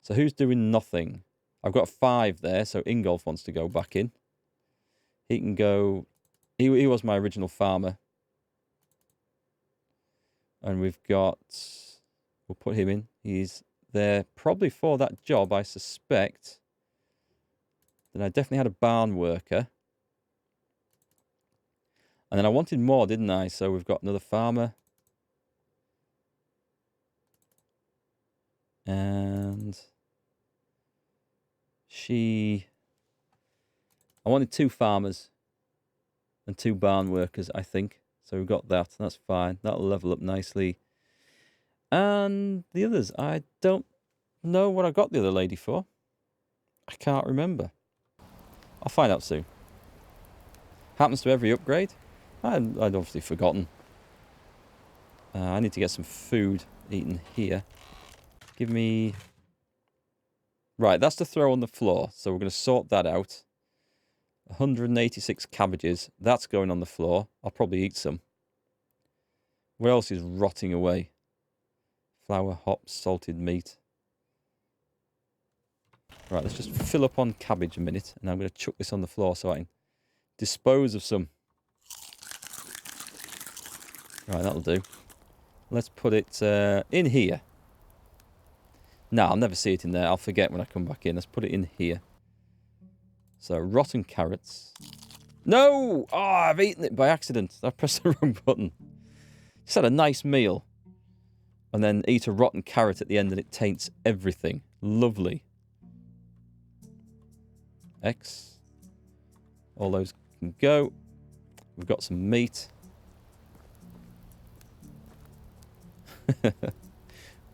So who's doing nothing? I've got 5 there, so Ingolf wants to go back in. He can go... He was my original farmer. And we've got... We'll put him in. He's there probably for that job, I suspect. Then I definitely had a barn worker. And then I wanted more, didn't I? So we've got another farmer. And... I wanted 2 farmers. And 2 barn workers, I think. So we've got that. That's fine. That'll level up nicely. And the others, I don't know what I got the other lady for. I can't remember. I'll find out soon. Happens to every upgrade. I'd obviously forgotten. I need to get some food eaten here. Give me... Right, that's to throw on the floor. So we're going to sort that out. 186 cabbages. That's going on the floor. I'll probably eat some. What else is rotting away? Flour, hops, salted meat. Right, let's just fill up on cabbage a minute. And I'm going to chuck this on the floor so I can dispose of some. Right, that'll do. Let's put it in here. No, I'll never see it in there. I'll forget when I come back in. Let's put it in here. So, rotten carrots. No! Oh, I've eaten it by accident. I pressed the wrong button. Just had a nice meal. And then eat a rotten carrot at the end and it taints everything. Lovely. X. All those can go. We've got some meat.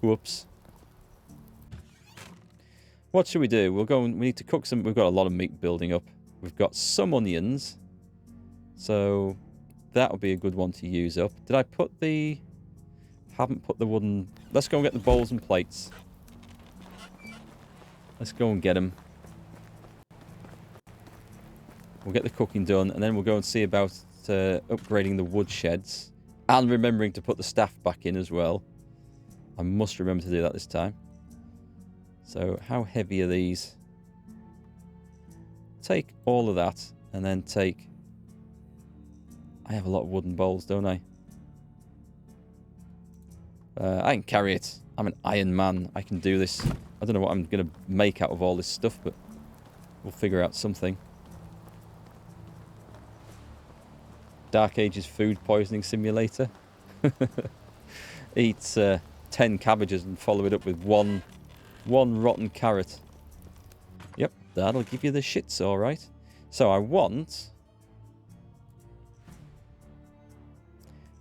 Whoops. What should we do? We'll go and we need to cook some. We've got a lot of meat building up. We've got some onions. So that would be a good one to use up. Did I put the... Haven't put the wooden... Let's go and get the bowls and plates. Let's go and get them. We'll get the cooking done and then we'll go and see about upgrading the wood sheds. And remembering to put the staff back in as well. I must remember to do that this time. So, how heavy are these? Take all of that, and then take... I have a lot of wooden bowls, don't I? I can carry it. I'm an Iron Man. I can do this. I don't know what I'm going to make out of all this stuff, but we'll figure out something. Dark Ages food poisoning simulator. Eat 10 cabbages and follow it up with one rotten carrot. Yep, that'll give you the shits, alright. So I want...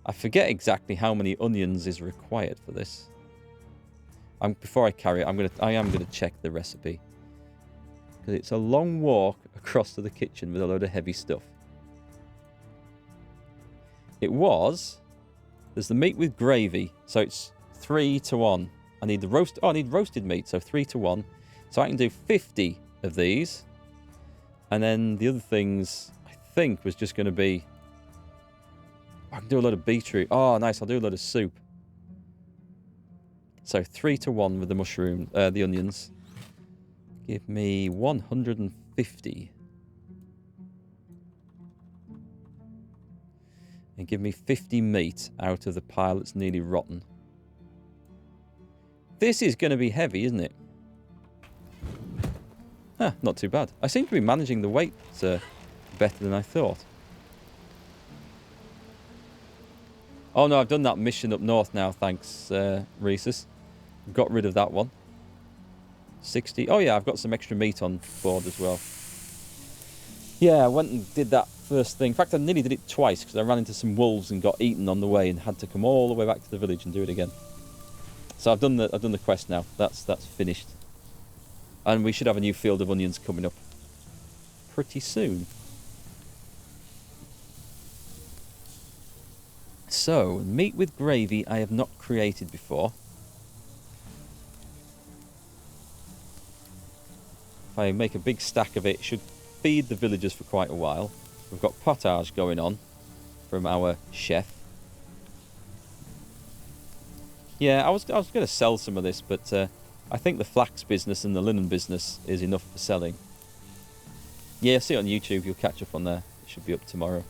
I forget exactly how many onions is required for this. Before I carry it, I am gonna check the recipe. Because it's a long walk across to the kitchen with a load of heavy stuff. It was... There's the meat with gravy, so it's 3 to 1. I need the roast... Oh, I need roasted meat, so 3 to 1. So I can do 50 of these. And then the other things, I think, was just going to be... I can do a lot of beetroot. Oh, nice, I'll do a lot of soup. So 3 to 1 with the mushroom, the onions. Give me 150. And give me 50 meat out of the pile that's nearly rotten. This is going to be heavy, isn't it? Huh, not too bad. I seem to be managing the weight better than I thought. Oh no, I've done that mission up north now, thanks, Rhesus. Got rid of that one. 60. Oh yeah, I've got some extra meat on board as well. Yeah, I went and did that first thing. In fact, I nearly did it twice because I ran into some wolves and got eaten on the way and had to come all the way back to the village and do it again. So I've done the quest now. That's finished. And we should have a new field of onions coming up pretty soon. So, meat with gravy I have not created before. If I make a big stack of it, it should feed the villagers for quite a while. We've got potage going on from our chef. Yeah, I was going to sell some of this, but I think the flax business and the linen business is enough for selling. Yeah, see it on YouTube. You'll catch up on there. It should be up tomorrow.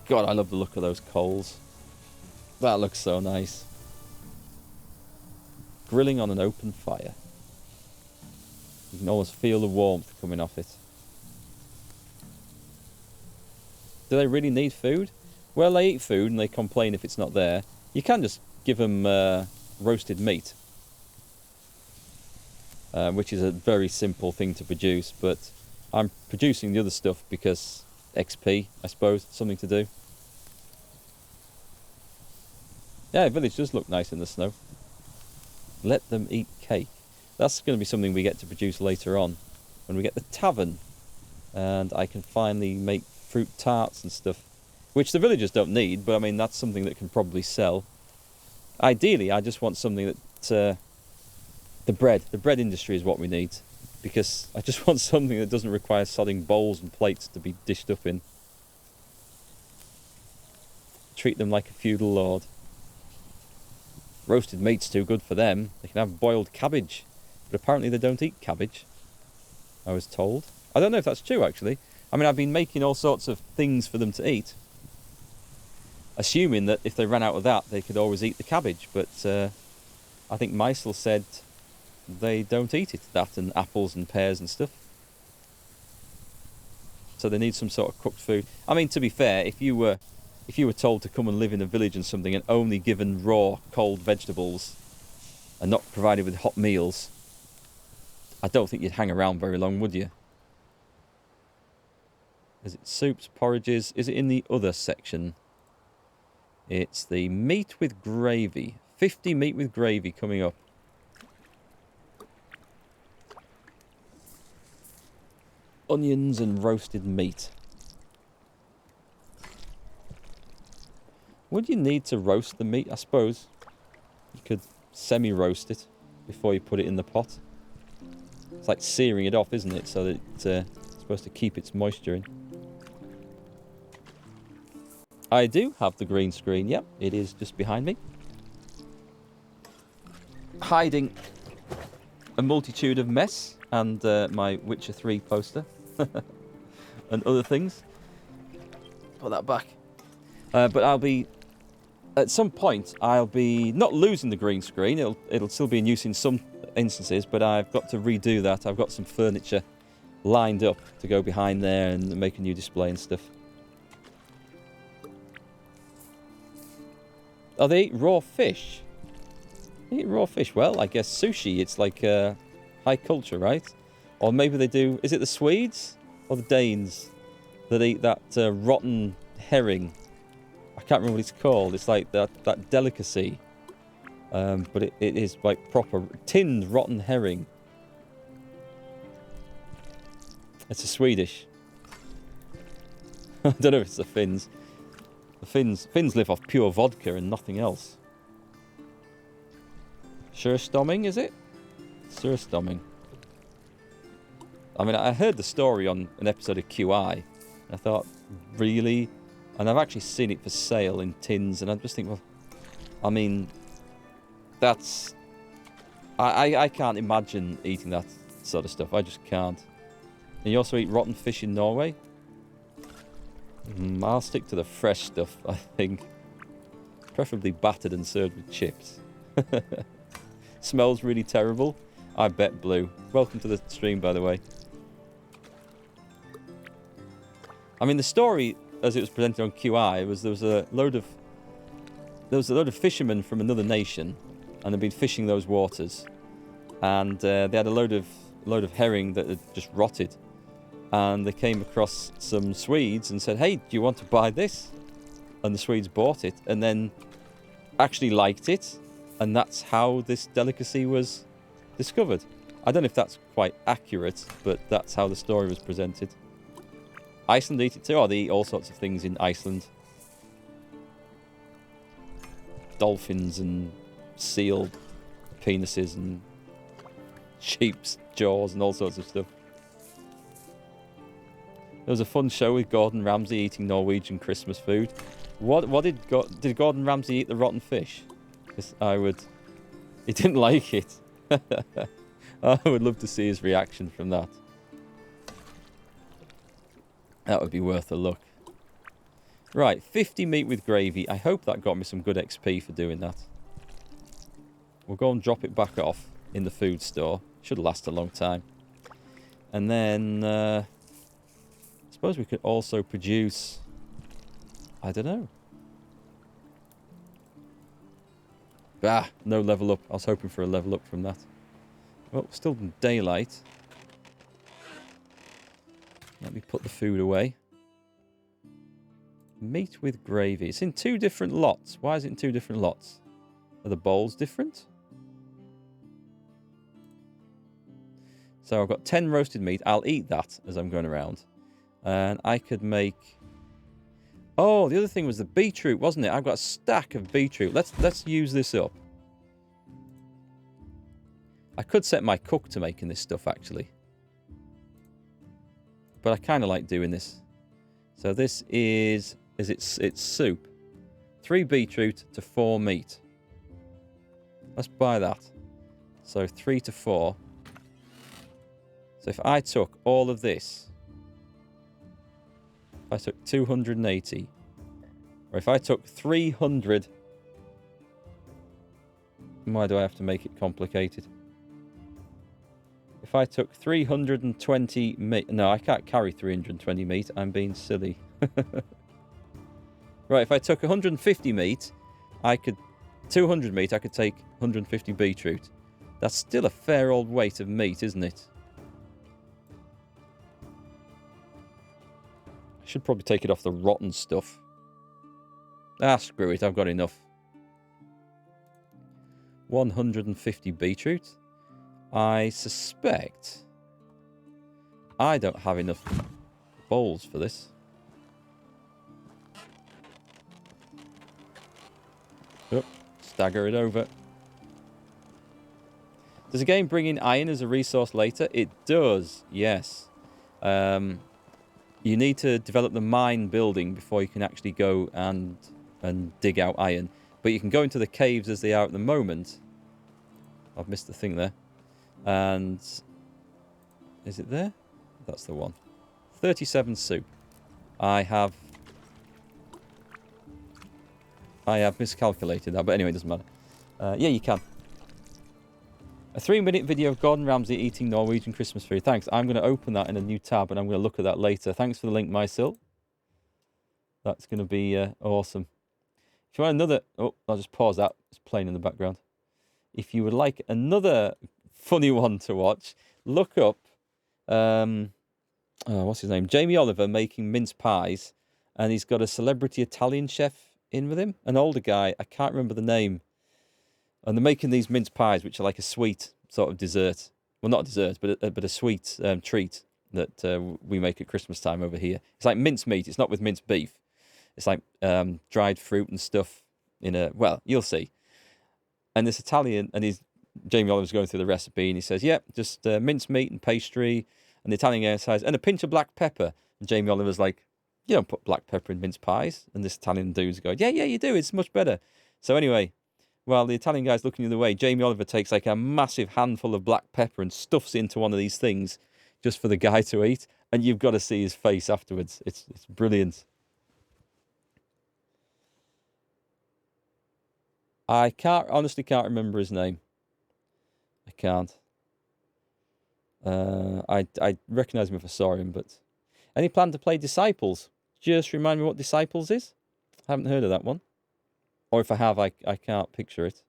God, I love the look of those coals. That looks so nice. Grilling on an open fire. You can almost feel the warmth coming off it. Do they really need food? Well, they eat food and they complain if it's not there. You can just give them roasted meat. Which is a very simple thing to produce, but I'm producing the other stuff because XP, I suppose, something to do. Yeah, the village does look nice in the snow. Let them eat cake. That's going to be something we get to produce later on, when we get the tavern, and I can finally make fruit tarts and stuff, which the villagers don't need, but I mean, that's something that can probably sell. Ideally, I just want something that... The bread industry is what we need, because I just want something that doesn't require sodding bowls and plates to be dished up in. Treat them like a feudal lord. Roasted meat's too good for them. They can have boiled cabbage, but apparently they don't eat cabbage, I was told. I don't know if that's true, actually. I mean, I've been making all sorts of things for them to eat, assuming that if they ran out of that, they could always eat the cabbage, but I think Markgfl said they don't eat it, that and apples and pears and stuff. So they need some sort of cooked food. I mean, to be fair, if you were told to come and live in a village and something and only given raw, cold vegetables and not provided with hot meals, I don't think you'd hang around very long, would you? Is it soups, porridges? Is it in the other section? It's the meat with gravy. 50 meat with gravy coming up. Onions and roasted meat. Would you need to roast the meat? I suppose you could semi-roast it before you put it in the pot. It's like searing it off, isn't it? So that it's supposed to keep its moisture in. I do have the green screen. Yep, it is just behind me. Hiding a multitude of mess and my Witcher 3 poster and other things. Put that back. But I'll be... At some point, I'll be not losing the green screen. It'll still be in use in some instances, but I've got to redo that. I've got some furniture lined up to go behind there and make a new display and stuff. Oh, they eat raw fish. They eat raw fish. Well, I guess sushi, it's like high culture, right? Or maybe they do... Is it the Swedes or the Danes that eat that rotten herring? I can't remember what it's called. It's like that delicacy. But it is like proper tinned rotten herring. It's a Swedish. I don't know if it's the Finns. The Finns live off pure vodka and nothing else. Surstomming, is it? Surstomming. I mean, I heard the story on an episode of QI. I thought, really? And I've actually seen it for sale in tins, and I just think, well, I mean, that's... I can't imagine eating that sort of stuff. I just can't. And you also eat rotten fish in Norway? I'll stick to the fresh stuff, I think. Preferably battered and served with chips. Smells really terrible. I bet Blue. Welcome to the stream, by the way. I mean, the story, as it was presented on QI, was there was a load of fishermen from another nation, and they'd been fishing those waters, and they had a load of herring that had just rotted, and they came across some Swedes and said, "Hey, do you want to buy this?" And the Swedes bought it, and then actually liked it, and that's how this delicacy was discovered. I don't know if that's quite accurate, but that's how the story was presented. Iceland eat it too. Oh, they eat all sorts of things in Iceland. Dolphins and seal penises and sheep's jaws and all sorts of stuff. There was a fun show with Gordon Ramsay eating Norwegian Christmas food. What did Gordon Ramsay eat the rotten fish? Because he didn't like it. I would love to see his reaction from that. That would be worth a look. Right, 50 meat with gravy. I hope that got me some good XP for doing that. We'll go and drop it back off in the food store. Should last a long time. And then, I suppose we could also produce, I don't know. Ah, no level up. I was hoping for a level up from that. Well, still in daylight. Let me put the food away. Meat with gravy. It's in 2 different lots. Why is it in 2 different lots? Are the bowls different? So I've got 10 roasted meat. I'll eat that as I'm going around. And I could make... Oh, the other thing was the beetroot, wasn't it? I've got a stack of beetroot. Let's use this up. I could set my cook to making this stuff, actually. But I kind of like doing this. So this is it's soup. 3 beetroot to 4 meat. Let's buy that. So 3 to 4. So if I took all of this, if I took 280, or if I took 300, why do I have to make it complicated? If I took 320 meat, no, I can't carry 320 meat, I'm being silly. Right, if I took 150 meat, 200 meat, I could take 150 beetroot. That's still a fair old weight of meat, isn't it? I should probably take it off the rotten stuff. Ah, screw it, I've got enough. 150 beetroot. I suspect I don't have enough bowls for this. Oh, stagger it over. Does the game bring in iron as a resource later? It does, yes. You need to develop the mine building before you can actually go and dig out iron. But you can go into the caves as they are at the moment. I've missed the thing there. And is it there? That's the one. 37 soup. I have miscalculated that, but anyway, it doesn't matter. Yeah, you can. A 3-minute video of Gordon Ramsay eating Norwegian Christmas food. Thanks. I'm going to open that in a new tab, and I'm going to look at that later. Thanks for the link, Mysil. That's going to be awesome. If you want another... Oh, I'll just pause that. It's playing in the background. If you would like another funny one to watch, look up... what's his name? Jamie Oliver making mince pies, and he's got a celebrity Italian chef in with him. An older guy. I can't remember the name. And they're making these mince pies, which are like a sweet sort of dessert. Well, not a dessert, but a sweet treat that we make at Christmas time over here. It's like mince meat. It's not with minced beef. It's like dried fruit and stuff in a... Well, you'll see. And this Italian... And Jamie Oliver's going through the recipe, and he says, yep, just mince meat and pastry. And the Italian guy says, and a pinch of black pepper. And Jamie Oliver's like, you don't put black pepper in mince pies. And this Italian dude's going, yeah, you do. It's much better. So anyway... While the Italian guy's looking the other way, Jamie Oliver takes like a massive handful of black pepper and stuffs it into one of these things just for the guy to eat. And you've got to see his face afterwards. It's brilliant. I honestly can't remember his name. I can't. I'd recognise him if I saw him, but... Any plan to play Disciples? Just remind me what Disciples is? I haven't heard of that one. Or if I have, I can't picture it.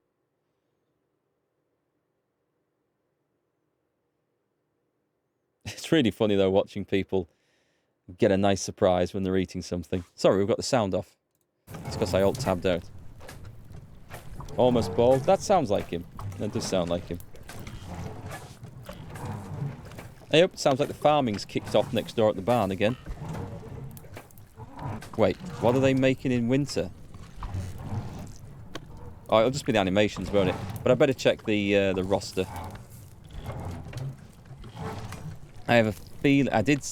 It's really funny, though, watching people get a nice surprise when they're eating something. Sorry, we've got the sound off. It's because I alt-tabbed out. Almost bald. That sounds like him. That does sound like him. Hey, it sounds like the farming's kicked off next door at the barn again. Wait, what are they making in winter? Oh, it'll just be the animations, won't it? But I better check the roster. I have a feeling... I did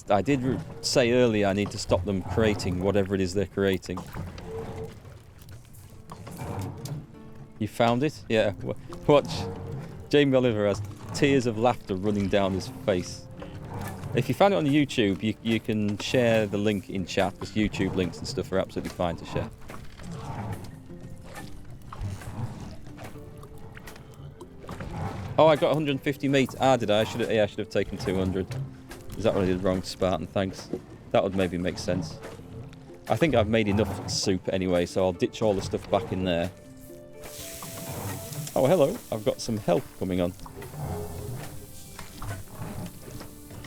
say earlier I need to stop them creating whatever it is they're creating. You found it? Yeah. Watch. Jamie Oliver has tears of laughter running down his face. If you found it on YouTube, you can share the link in chat, because YouTube links and stuff are absolutely fine to share. Oh, I got 150 meat. Ah, did I? I should have taken 200. Is that what I did wrong, Spartan? Thanks. That would maybe make sense. I think I've made enough soup anyway, so I'll ditch all the stuff back in there. Oh, hello. I've got some help coming on.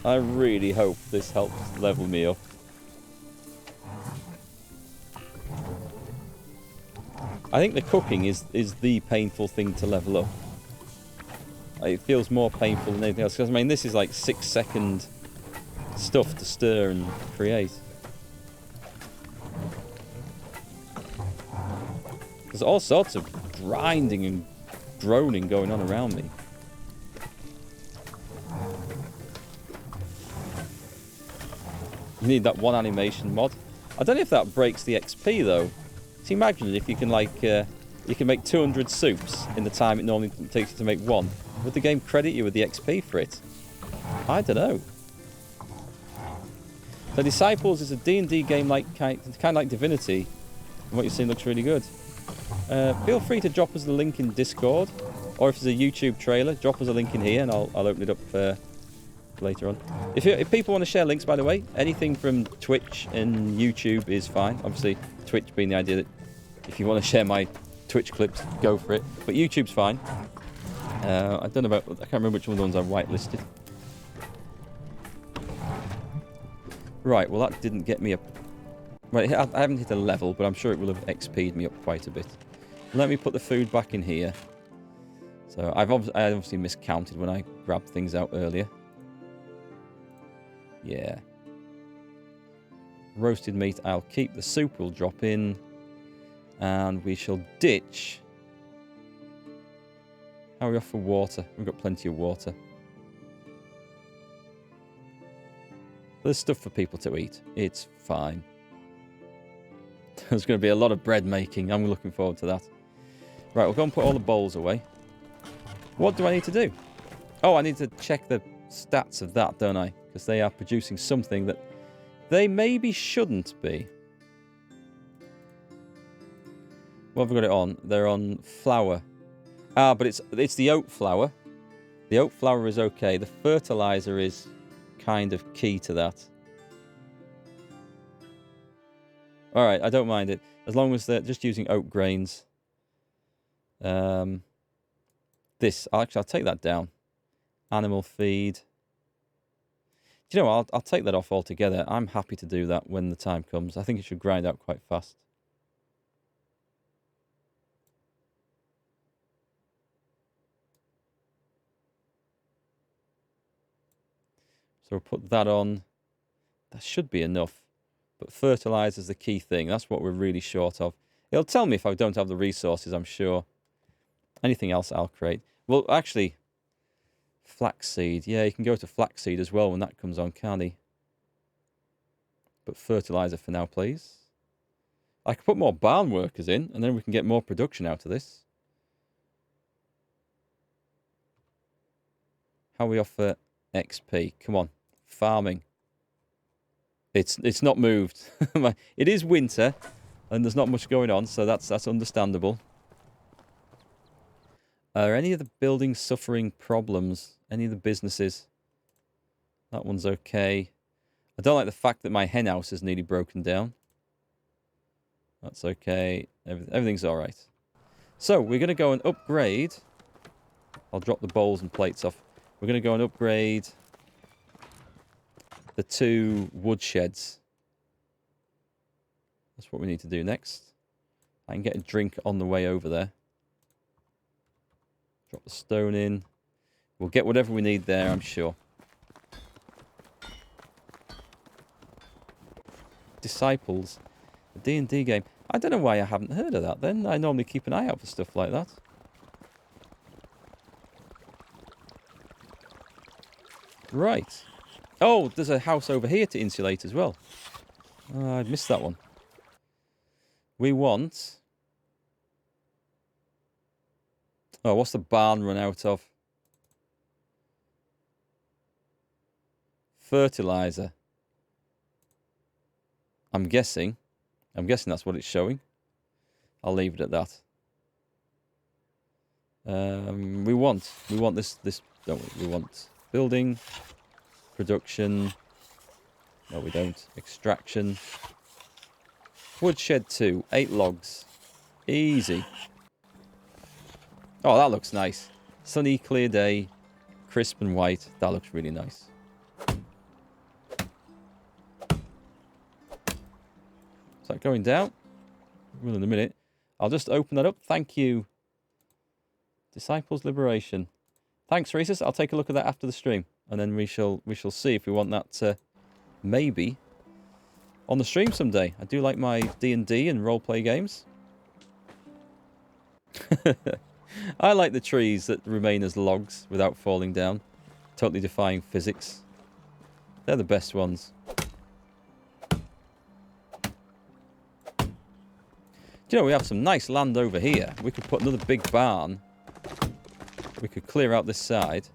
I really hope this helps level me up. I think the cooking is the painful thing to level up. It feels more painful than anything else. Because, I mean, this is like 6-second stuff to stir and create. There's all sorts of grinding and groaning going on around me. You need that one animation mod. I don't know if that breaks the XP though. So imagine if you can like you can make 200 soups in the time it normally takes you to make one. Would the game credit you with the XP for it? I don't know. So Disciples is a D&D game like kind of like Divinity, and what you've seen looks really good. Feel free to drop us the link in Discord, or if there's a YouTube trailer, drop us a link in here, and I'll open it up later on. If people want to share links, by the way, anything from Twitch and YouTube is fine. Obviously, Twitch being the idea that if you want to share my Twitch clips, go for it. But YouTube's fine. I don't know about. I can't remember which one of the ones I've whitelisted. Right. Well, that didn't get me a. Right, I haven't hit a level, but I'm sure it will have XP'd me up quite a bit. Let me put the food back in here. So I obviously miscounted when I grabbed things out earlier. Yeah. Roasted meat, I'll keep. The soup will drop in. And we shall ditch. How are we off for water? We've got plenty of water. There's stuff for people to eat. It's fine. There's going to be a lot of bread making. I'm looking forward to that. Right, we'll go and put all the bowls away. What do I need to do? Oh, I need to check the stats of that, don't I? Because they are producing something that they maybe shouldn't be. What have we got it on? They're on flour. Ah, but it's the oat flour. The oat flour is okay. The fertilizer is kind of key to that. All right, I don't mind it. As long as they're just using oat grains. I'll take that down. Animal feed. Do you know what? I'll take that off altogether. I'm happy to do that when the time comes. I think it should grind out quite fast. So we'll put that on. That should be enough. But fertilizer is the key thing. That's what we're really short of. It'll tell me if I don't have the resources, I'm sure. Anything else I'll create. Well, actually, flaxseed. Yeah, you can go to flaxseed as well when that comes on, can't he? But fertilizer for now, please. I can put more barn workers in, and then we can get more production out of this. How are we off for XP? Come on. Farming. It's not moved. It is winter, and there's not much going on, so that's understandable. Are any of the buildings suffering problems? Any of the businesses? That one's okay. I don't like the fact that my hen house is nearly broken down. That's okay. Everything's all right. So we're going to go and upgrade. I'll drop the bowls and plates off. We're going to go and upgrade the 2 wood sheds. That's what we need to do next. I can get a drink on the way over there. Drop the stone in. We'll get whatever we need there, I'm sure. Disciples. A D&D game. I don't know why I haven't heard of that then. I normally keep an eye out for stuff like that. Right. Oh, there's a house over here to insulate as well. I missed that one. We want Oh, what's the barn run out of? Fertilizer. I'm guessing that's what it's showing. I'll leave it at that. We want this, don't we? We want building, production. No, we don't. Extraction. Woodshed 2, 8 logs. Easy. Oh, that looks nice. Sunny, clear day, crisp and white. That looks really nice. Is that going down? Well, in a minute. I'll just open that up. Thank you. Disciples Liberation. Thanks, Rhesus. I'll take a look at that after the stream. And then we shall see if we want that maybe on the stream someday. I do like my D&D and roleplay games. I like the trees that remain as logs without falling down. Totally defying physics. They're the best ones. Do you know, we have some nice land over here. We could put another big barn. We could clear out this side.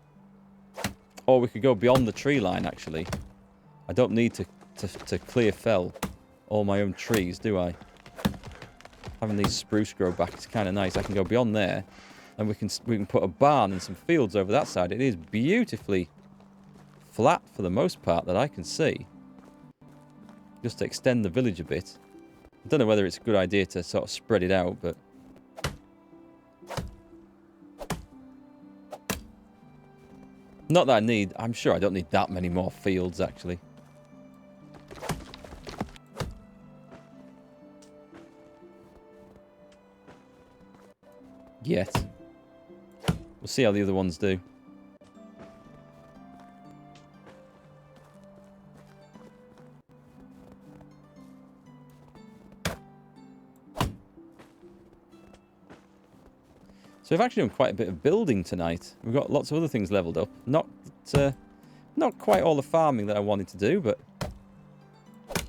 Or we could go beyond the tree line, actually. I don't need to clear fell all my own trees, do I? Having these spruce grow back is kind of nice. I can go beyond there. And we can put a barn and some fields over that side. It is beautifully flat for the most part that I can see. Just to extend the village a bit. I don't know whether it's a good idea to sort of spread it out, but... Not that I need... I'm sure I don't need that many more fields, actually. Yet. We'll see how the other ones do. So we've actually done quite a bit of building tonight. We've got lots of other things leveled up. Not quite all the farming that I wanted to do, but I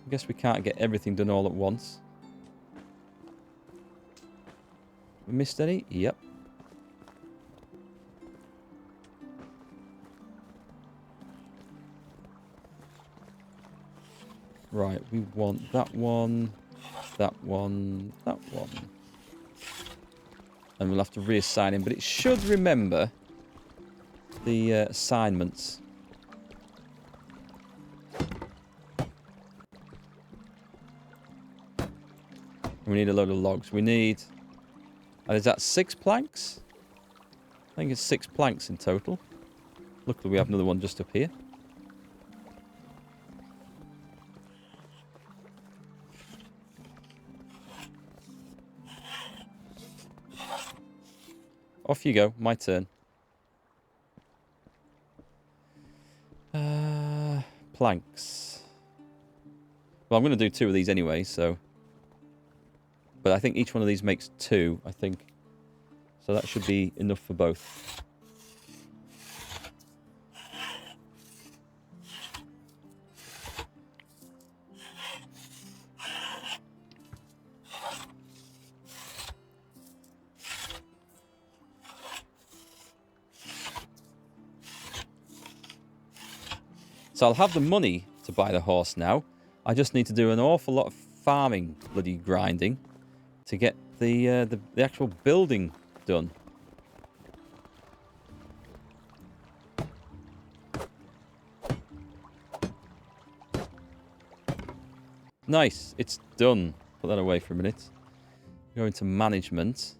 guess we can't get everything done all at once. We missed any? Yep. Right, we want that one, that one, that one. And we'll have to reassign him, but it should remember the assignments. We need a load of logs. We need... is that 6 planks? I think it's 6 planks in total. Luckily we have another one just up here. Off you go. My turn. Planks. Well, I'm going to do 2 of these anyway, so... But I think each one of these makes 2, I think. So that should be enough for both. So I'll have the money to buy the horse now. I just need to do an awful lot of farming bloody grinding to get the actual building done. Nice, it's done. Put that away for a minute. Go into management.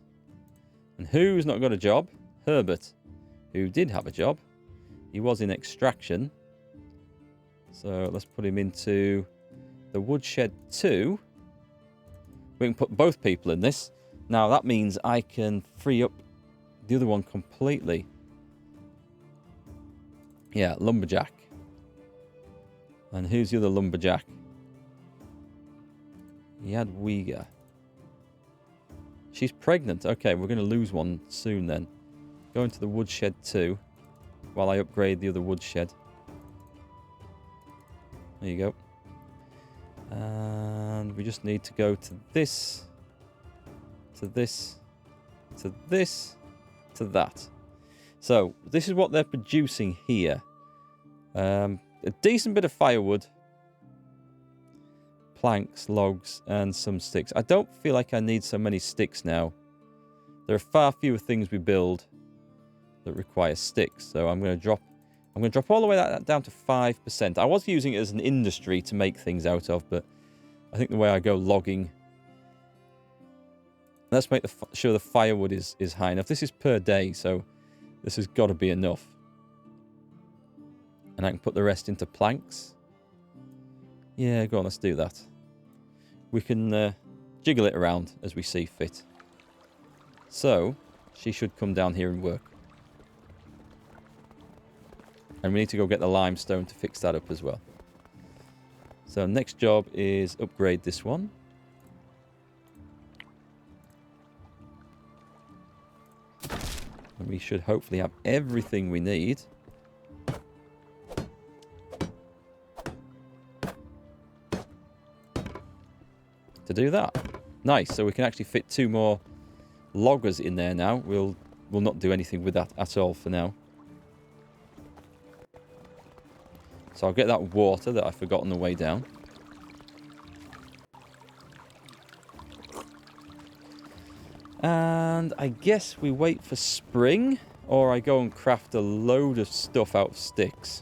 And who's not got a job? Herbert, who did have a job. He was in extraction. So let's put him into the woodshed 2. We can put both people in this. Now that means I can free up the other one completely. Yeah, lumberjack. And who's the other lumberjack? Yadwiga. She's pregnant. Okay, we're going to lose one soon then. Go into the woodshed 2 while I upgrade the other woodshed. There you go. And we just need to go to this, to this, to that. So this is what they're producing here. A decent bit of firewood, planks, logs, and some sticks. I don't feel like I need so many sticks now. There are far fewer things we build that require sticks. So I'm going to drop all the way that down to 5%. I was using it as an industry to make things out of, but I think the way I go logging. Let's make sure the firewood is high enough. This is per day, so this has got to be enough. And I can put the rest into planks. Yeah, go on, let's do that. We can jiggle it around as we see fit. So, she should come down here and work. And we need to go get the limestone to fix that up as well. So, next job is upgrade this one. And we should hopefully have everything we need. To do that. Nice, so we can actually fit 2 more loggers in there now. We'll not do anything with that at all for now. So I'll get that water that I forgot on the way down. And I guess we wait for spring, or I go and craft a load of stuff out of sticks.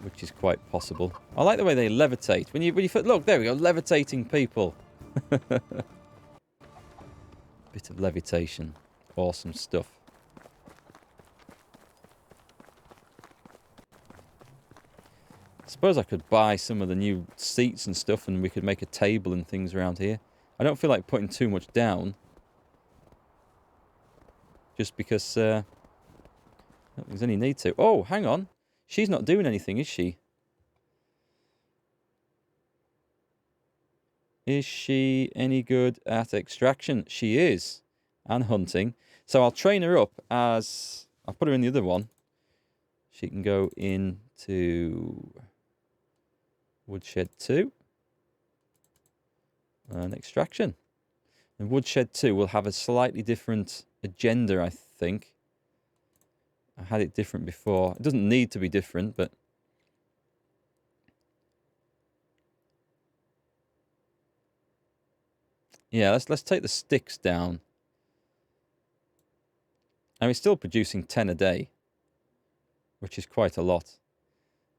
Which is quite possible. I like the way they levitate. When you look, there we go, levitating people. Bit of levitation. Awesome stuff. I suppose I could buy some of the new seats and stuff and we could make a table and things around here. I don't feel like putting too much down. Just because I don't think there's any need to. Oh, hang on. She's not doing anything, is she? Is she any good at extraction? She is. And hunting. So I'll train her up as... I'll put her in the other one. She can go into... Woodshed 2. And extraction. And Woodshed 2 will have a slightly different agenda, I think. I had it different before. It doesn't need to be different, but... Yeah, let's take the sticks down. And we're still producing 10 a day. Which is quite a lot.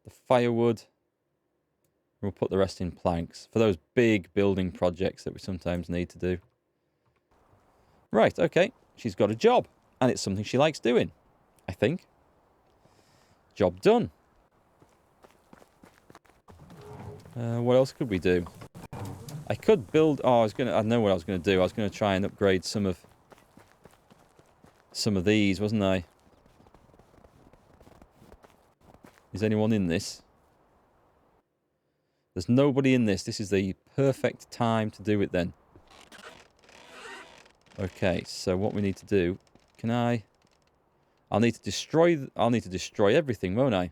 The firewood... We'll put the rest in planks. For those big building projects that we sometimes need to do. Right, okay. She's got a job. And it's something she likes doing. I think. Job done. What else could we do? I could build... Oh, I know what I was going to do. I was going to try and upgrade some of these, wasn't I? Is anyone in this? There's nobody in this. This is the perfect time to do it then. Okay, so what we need to do... Can I... I'll need to destroy everything, won't I?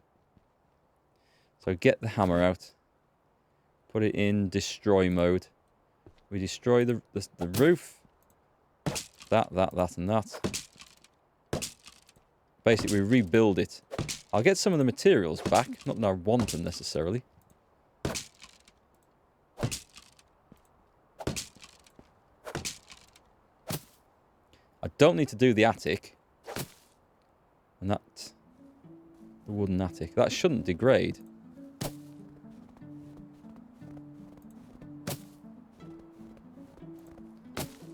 So get the hammer out. Put it in destroy mode. We destroy the roof. That, and that. Basically, we rebuild it. I'll get some of the materials back. Not that I want them necessarily. I don't need to do the attic. And that... The wooden attic. That shouldn't degrade.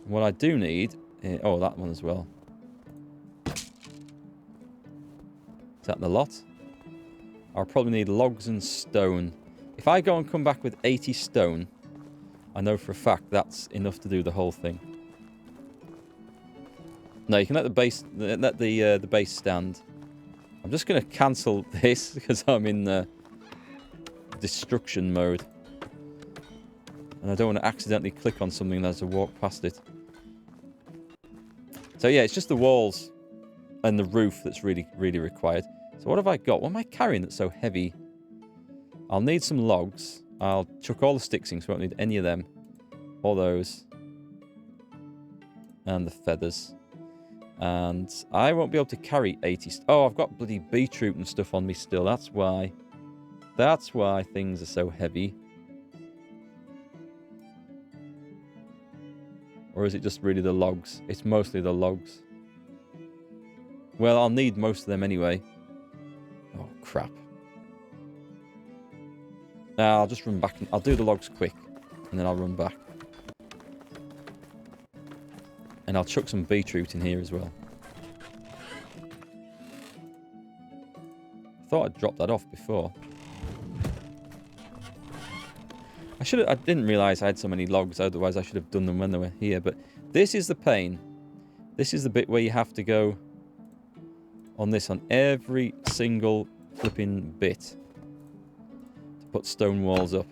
What I do need... oh, that one as well. Is that the lot? I'll probably need logs and stone. If I go and come back with 80 stone, I know for a fact that's enough to do the whole thing. No, you can let the base stand. I'm just going to cancel this because I'm in destruction mode. And I don't want to accidentally click on something as I walk past it. So yeah, it's just the walls and the roof that's really, really required. So what have I got? What am I carrying that's so heavy? I'll need some logs. I'll chuck all the sticks in so I won't need any of them. All those. And the feathers. And I won't be able to carry 80... Oh, I've got bloody beetroot and stuff on me still. That's why. That's why things are so heavy. Or is it just really the logs? It's mostly the logs. Well, I'll need most of them anyway. Oh, crap. Now, I'll just run back. I'll do the logs quick. And then I'll run back. And I'll chuck some beetroot in here as well. I thought I'd dropped that off before. I didn't realise I had so many logs, otherwise I should have done them when they were here. But this is the pain. This is the bit where you have to go on this, on every single flipping bit. To put stone walls up.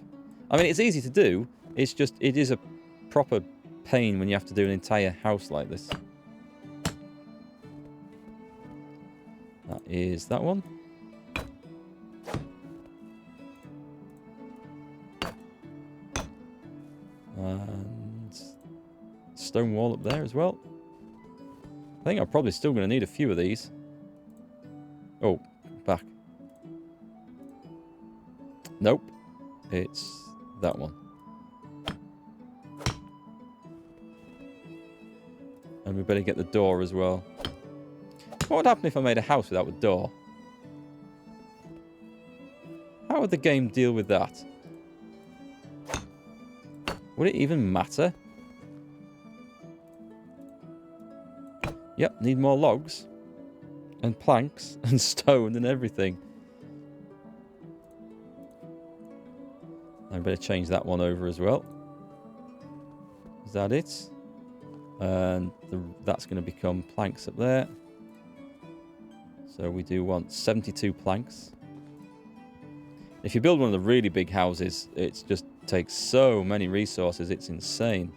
I mean, it's easy to do. It's just, it is a proper pain when you have to do an entire house like this. That is that one. And stone wall up there as well. I think I'm probably still going to need a few of these. Oh, back. Nope. It's that one. And we better get the door as well. What would happen if I made a house without a door? How would the game deal with that? Would it even matter? Yep, need more logs. And planks and stone and everything. I better change that one over as well. Is that it? And that's going to become planks up there. So we do want 72 planks. If you build one of the really big houses, it just takes so many resources, it's insane.